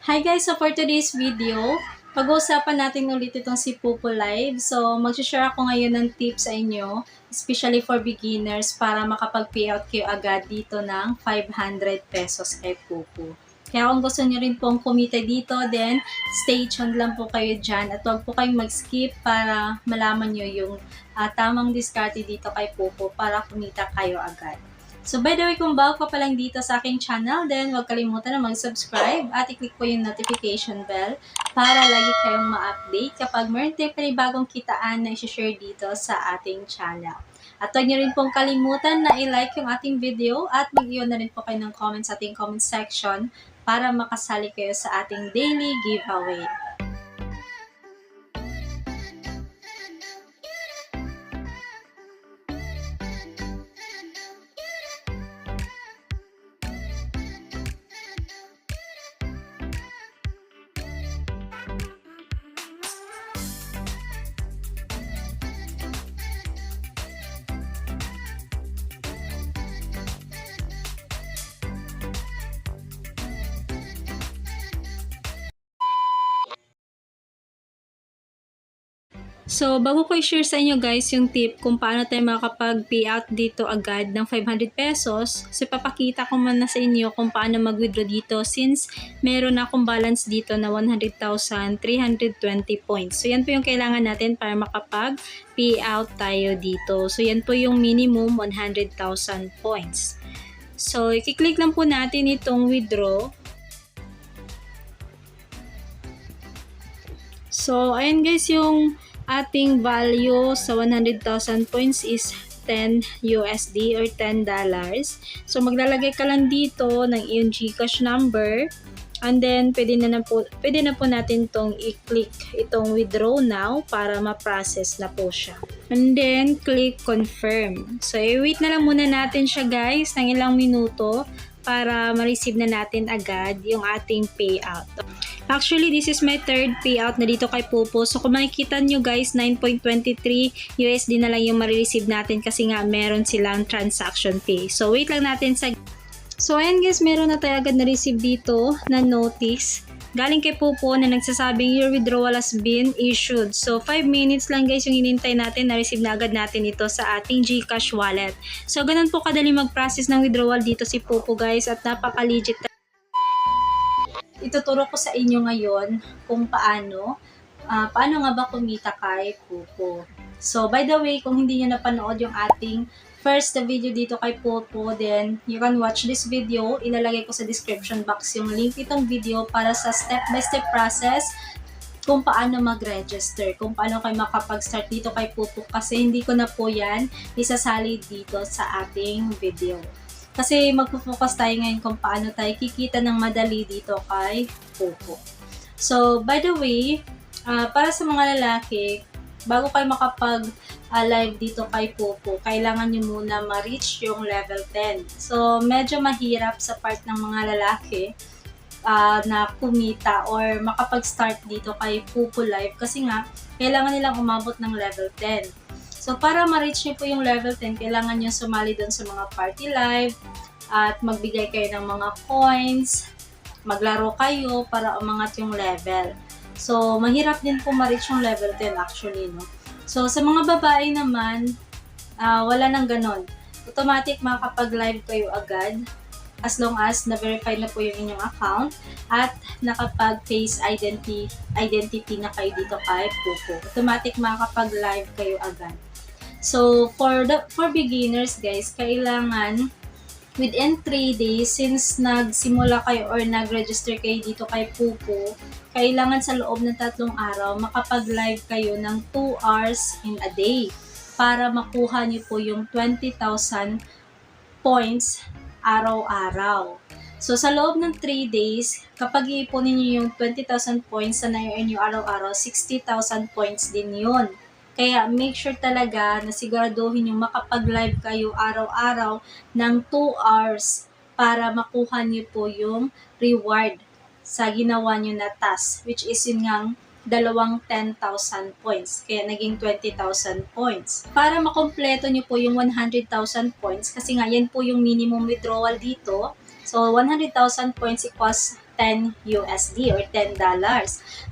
Hi guys! So for today's video, pag-uusapan natin ulit itong si Pupo Live. So mag-share ako ngayon ng tips sa inyo, especially for beginners, para makapag-payout kayo agad dito ng 500 pesos kay Pupo. Kaya kung gusto nyo rin pong kumita dito, then stay tuned lang po kayo dyan at huwag po kayong mag-skip para malaman nyo yung tamang diskarte dito kay Pupo para kumita kayo agad. So by the way, kung bago pa lang dito sa aking channel, then huwag kalimutan na mag-subscribe at i-click po yung notification bell para lagi kayong ma-update kapag meron tayong panibagong kitaan na i-share dito sa ating channel. At huwag niyo rin pong kalimutan na i-like yung ating video at mag-iwan na rin po kayo ng comments sa ating comment section para makasali kayo sa ating daily giveaway. So, bago ko i-share sa inyo guys yung tip kung paano tayo makakapag-payout dito agad ng 500 pesos, so papakita ko muna sa inyo kung paano mag-withdraw dito since meron akong balance dito na 100,320 points. So, yan po yung kailangan natin para makapag-payout tayo dito. So, yan po yung minimum 100,000 points. So, i-click lang po natin itong withdraw. So, ayan guys, yung ating value sa 100,000 points is 10 USD or $10. So, maglalagay ka lang dito ng iyong GCash number. And then, pwede na po natin itong i-click itong withdraw now para ma-process na po siya. And then, click confirm. So, i-wait na lang muna natin siya guys ng ilang minuto para ma-receive na natin agad yung ating payout. Actually, this is my third payout na dito kay Pupo. So, kung makikita nyo guys, 9.23 USD na lang yung ma-receive natin kasi nga meron silang transaction fee. So, wait lang natin sa... So, ayan guys, meron na tayo agad na-receive dito na notice. Galing kay Pupo na nagsasabing your withdrawal has been issued. So, 5 minutes lang guys yung hinintay natin na receive na agad natin ito sa ating GCash wallet. So, ganun po kadali mag-process ng withdrawal dito si Pupo guys at napaka-legit. Ituturo ko sa inyo ngayon kung paano nga ba kumita kay Pupo. So, by the way, kung hindi nyo napanood yung ating first video dito kay Pupo, then you can watch this video. Ilalagay ko sa description box yung link itong video para sa step-by-step process kung paano mag-register, kung paano kayo makapag-start dito kay Pupo kasi hindi ko na po yan isasali dito sa ating video. Kasi magpo-focus tayo ngayon kung paano tayo kikita ng madali dito kay Pupo. So, by the way, para sa mga lalaki, bago kayo makapag-live dito kay Pupo, kailangan nyo muna ma-reach yung level 10. So, medyo mahirap sa part ng mga lalaki na kumita or makapag-start dito kay Pupo Live kasi nga, kailangan nilang umabot ng level 10. So, para ma-reach nyo po yung level 10, kailangan nyo sumali doon sa mga party live at magbigay kayo ng mga coins, maglaro kayo para umangat yung level. So, mahirap din po ma-reach yung level 10 actually, no? So, sa mga babae naman, wala nang ganon. Automatic makakapag-live kayo agad as long as na-verify na po yung inyong account at nakapag-face identity na kayo dito kay Pupo. Automatic makakapag-live kayo agad. So, for beginners guys, kailangan within 3 days, since nagsimula kayo or nag-register kayo dito kay Pupo, kailangan sa loob ng 3 araw, makapag-live kayo ng 2 hours in a day para makuha niyo po yung 20,000 points araw-araw. So, sa loob ng 3 days, kapag iipunin niyo yung 20,000 points na na-earn niyo araw-araw, 60,000 points din yun. Kaya make sure talaga na siguraduhin yung makapag-live kayo araw-araw ng 2 hours para makuha niyo po yung reward sa ginawa niyo na task, which is yun ngang dalawang 10,000 points. Kaya naging 20,000 points. Para makompleto niyo po yung 100,000 points, kasi nga yan po yung minimum withdrawal dito. So, 100,000 points equals 10 USD or $10.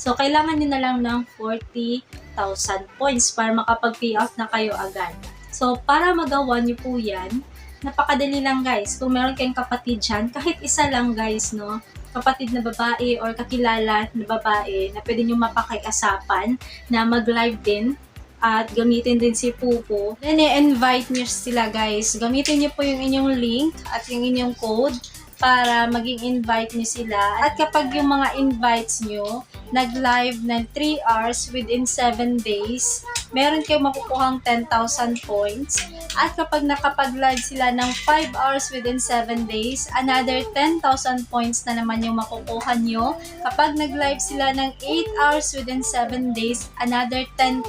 So, kailangan nyo na lang ng 40,000 points para makapag-payout na kayo agad. So, para magawa nyo po yan, napakadali lang guys. Kung meron kayong kapatid dyan, kahit isa lang guys, no? Kapatid na babae or kakilala na babae na pwede nyo mapakiasapan na mag-live din at gamitin din si Pupo. Then, i-invite nyo sila guys. Gamitin nyo po yung inyong link at yung inyong code para maging invite nyo sila. At kapag yung mga invites nyo nag-live ng 3 hours within 7 days, meron kayong makukuhang 10,000 points. At kapag nakapag-live sila ng 5 hours within 7 days, another 10,000 points na naman yung makukuha nyo. Kapag nag-live sila ng 8 hours within 7 days, another 10,000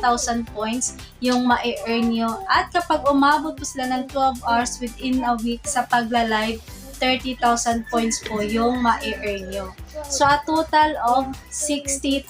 points yung ma-earn nyo. At kapag umabot po sila ng 12 hours within a week sa pagla-live, 30,000 points po yung ma-earn nyo. So, a total of 60,000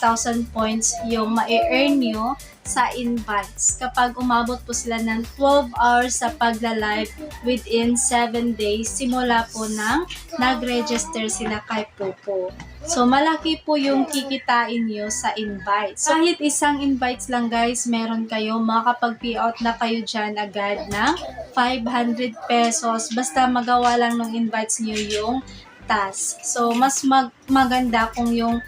points yung ma-earn nyo sa invites kapag umabot po sila ng 12 hours sa pagla-live within 7 days simula po nang nag-register sila kay Pupo. So, malaki po yung kikitain nyo sa invites. So, kahit isang invites lang guys, meron kayo, makakapag-payout na kayo dyan agad ng 500 pesos. Basta magawa lang ng invites nyo yung task. So, mas maganda kung yung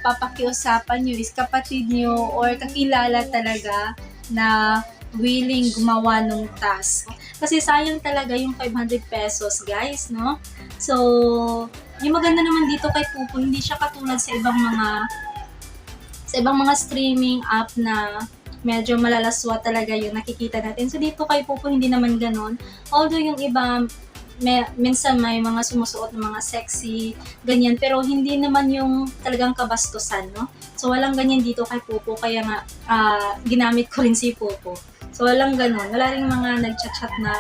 papakiusapan nyo is kapatid nyo or kakilala talaga na willing gumawa ng task. Kasi sayang talaga yung 500 pesos guys, no? So, yung maganda naman dito kay Pupo, hindi siya katulad sa ibang mga streaming app na medyo malalaswa talaga yung nakikita natin. So, dito kay Pupo, hindi naman ganon. Although yung iba, minsan may mga sumusuot ng mga sexy, ganyan. Pero hindi naman yung talagang kabastusan, no? So, walang ganyan dito kay Pupo. Kaya nga, ginamit ko rin si Pupo. So, walang ganon. Wala rin mga nagchat-chat na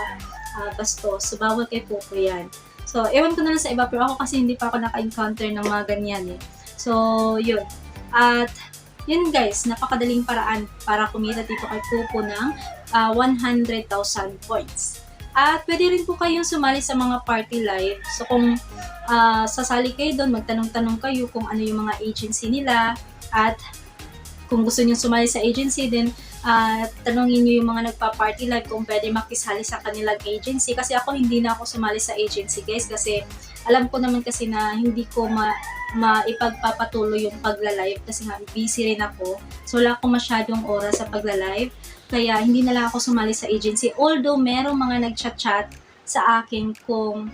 bastos. So, bawal kay Pupo yan. So, ewan ko na lang sa iba. Pero ako kasi hindi pa ako naka-encounter ng mga ganyan eh. So, yun. At, yun guys, napakadaling paraan para kumita dito kay Pupo ng 100,000 points. At pwede rin po kayong sumali sa mga party live. So kung sasali kayo doon, magtanong-tanong kayo kung ano yung mga agency nila. At kung gusto niyo sumali sa agency din, tanongin niyo yung mga nagpa-party live kung pwede makisali sa kanilang agency. Kasi ako hindi na ako sumali sa agency guys kasi alam ko naman kasi na hindi ko maipagpapatuloy yung pagla-live kasi nga busy rin ako. So wala akong masyadong oras sa pagla-live. Kaya hindi na lang ako sumali sa agency. Although merong mga nagchat-chat sa akin kung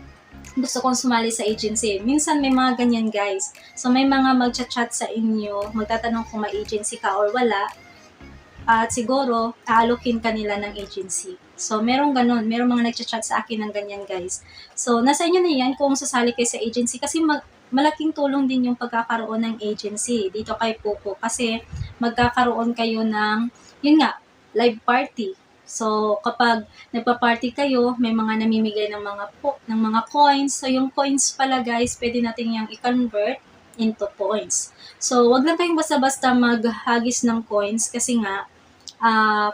gusto kong sumali sa agency. Minsan may mga ganyan guys. So may mga magchat-chat sa inyo, magtatanong kung may agency ka or wala. At siguro, aalokin ka nila ng agency. So merong ganun. Merong mga nagchat-chat sa akin ng ganyan guys. So nasa inyo na yan kung sasali kayo sa agency kasi malaking tulong din yung pagkakaroon ng agency dito kay Pupo. Kasi magkakaroon kayo ng, yun nga, live party. So, kapag nagpa-party kayo, may mga namimigay ng mga coins. So, yung coins pala guys, pwede natin yung i-convert into points. So, wag lang kayong basta-basta maghagis ng coins kasi nga,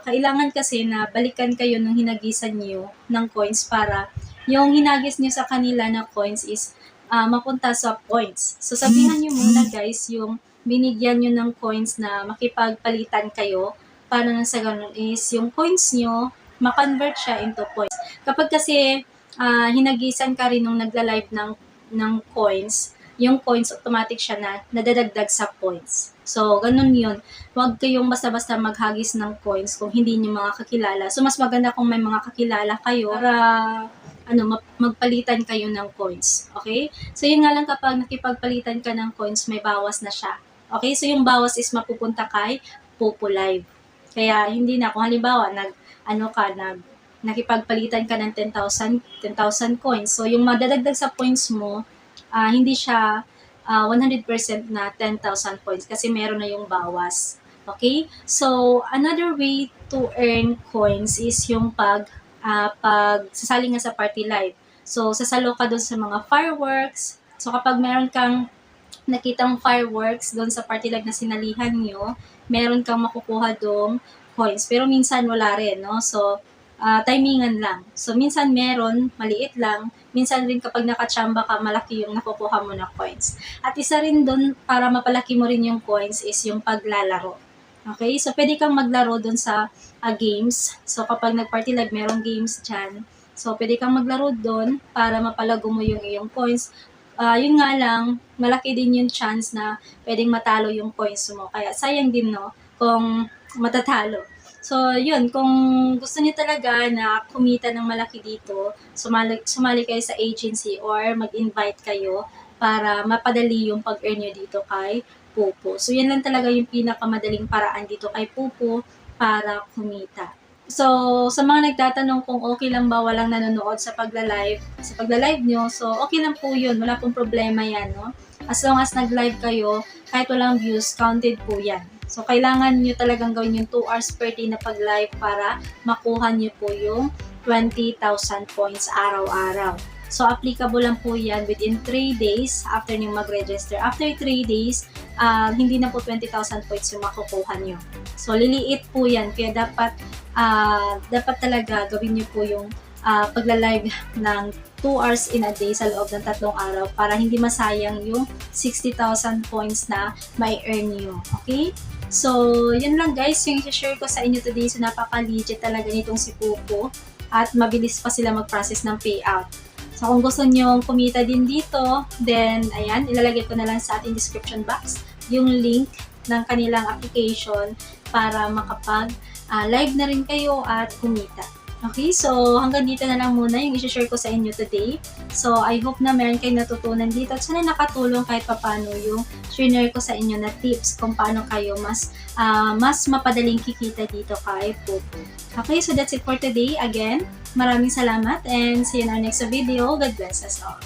kailangan kasi na balikan kayo nung hinagisan niyo ng coins para yung hinagis niyo sa kanila na coins is mapunta sa points. So, sabihan niyo muna guys yung binigyan niyo ng coins na makipagpalitan kayo para na sa ganun is yung coins nyo, ma-convert siya into points. Kapag kasi hinagisan ka rin nung nagla-live ng coins, yung coins automatic siya na nadadagdag sa points. So, ganun yun. Huwag kayong basta-basta maghagis ng coins kung hindi nyo mga kakilala. So, mas maganda kung may mga kakilala kayo para magpalitan kayo ng coins. Okay? So, yun nga lang kapag nakipagpalitan ka ng coins, may bawas na siya. Okay? So, yung bawas is mapupunta kay Pupo Live. Kaya hindi na kung halimbawa nakipagpalitan ka ng 10,000 coins. So yung madadagdag sa points mo, hindi siya 100% na 10,000 points kasi meron na yung bawas. Okay? So another way to earn coins is yung pag sasali nga sa party live. So sasalo ka doon sa mga fireworks. So kapag meron kang nakitang fireworks doon sa party live na sinalihan nyo, meron kang makukuha doong coins. Pero minsan wala rin, no? So, timingan lang. So, minsan meron, maliit lang. Minsan rin kapag nakachamba ka, malaki yung nakukuha mo na coins. At isa rin doon, para mapalaki mo rin yung coins, is yung paglalaro. Okay? So, pwede kang maglaro doon sa games. So, kapag nag-party live, merong games dyan. So, pwede kang maglaro doon para mapalago mo yung iyong coins. Yun nga lang, malaki din yung chance na pwedeng matalo yung coins mo. Kaya sayang din, no, kung matatalo. So, yun, kung gusto niyo talaga na kumita ng malaki dito, sumali kayo sa agency or mag-invite kayo para mapadali yung pag-earn nyo dito kay Pupo. So, yan lang talaga yung pinakamadaling paraan dito kay Pupo para kumita. So, sa mga nagtatanong kung okay lang ba walang nanonood sa pagla-live nyo, so okay lang po yun, wala pong problema yan, no? As long as nag-live kayo, kahit walang views, counted po yan. So, kailangan nyo talagang gawin yung 2 hours per day na pag-live para makuha nyo po yung 20,000 points araw-araw. So, applicable lang po yan within 3 days after nyo mag-register. After 3 days, hindi na po 20,000 points yung makukuha nyo. So, liliit po yan. Kaya dapat talaga gawin nyo po yung pagla-live ng 2 hours in a day sa loob ng 3 araw para hindi masayang yung 60,000 points na may earn nyo. Okay? So, yun lang guys, yung i-share ko sa inyo today. So, napaka-legit talaga nitong si Pupo at mabilis pa sila mag-process ng payout. So, kung gusto nyo kumita din dito, then, ayan, ilalagay ko na lang sa ating description box yung link ng kanilang application para makapag-live na rin kayo at kumita. Okay, so hanggang dito na lang muna yung i-share ko sa inyo today. So, I hope na meron kayong natutunan dito at sana nakatulong kahit papano yung share ko sa inyo na tips kung paano kayo mas mapadaling kikita dito kay Pupo. Okay, so that's it for today. Again, maraming salamat and see you in our next video. God bless us all.